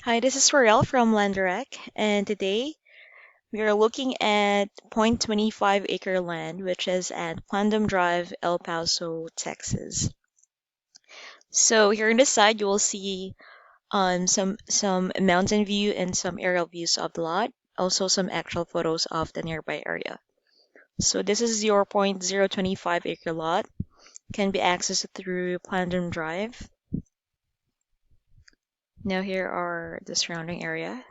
Hi, this is Farrell from Landerec, and today we are looking at 0.25 acre land, which is at Plandome Drive, El Paso, Texas. So here on the side, you will see some mountain view and some aerial views of the lot, also some actual photos of the nearby area. So this is your 0.025 acre lot, can be accessed through Plandome Drive. Now here are the surrounding area.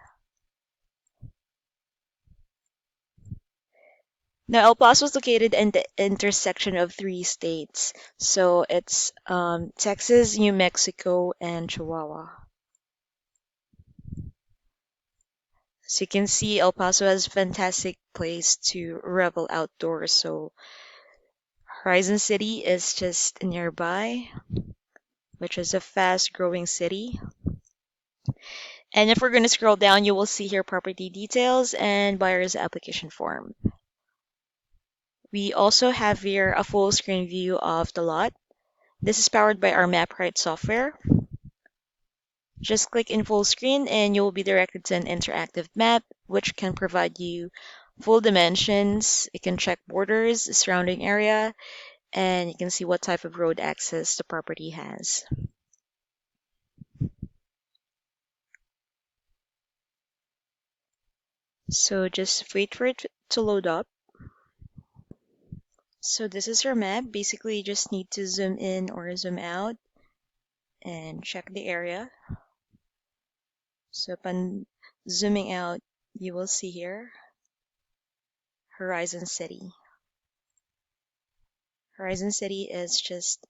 Now, El Paso is located in the intersection of three states. So it's Texas, New Mexico, and Chihuahua. So you can see El Paso has a fantastic place to revel outdoors. So Horizon City is just nearby, which is a fast-growing city. And if we're going to scroll down, you will see here property details and buyer's application form. We also have here a full screen view of the lot. This is powered by our MapRight software. Just click in full screen and you'll be directed to an interactive map which can provide you full dimensions. You can check borders, surrounding area, and you can see what type of road access the property has. So just wait for it to load up. So this is your map. Basically, you just need to zoom in or zoom out and check the area. So upon zooming out, you will see here Horizon City. Horizon City is just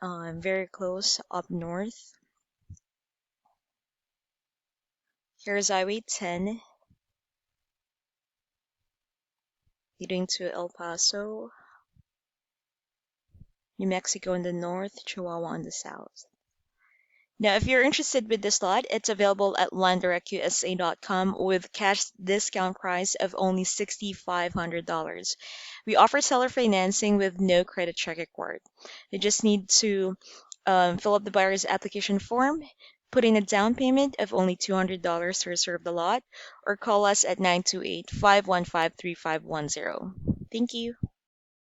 very close up north. Here's Highway 10 leading to El Paso, New Mexico in the north, Chihuahua in the south. Now, if you're interested with this lot, it's available at LandDirectUSA.com with cash discount price of only $6,500. We offer seller financing with no credit check required. You just need to fill up the buyer's application form, put in a down payment of only $200 to reserve the lot, or call us at 928-515-3510. Thank you.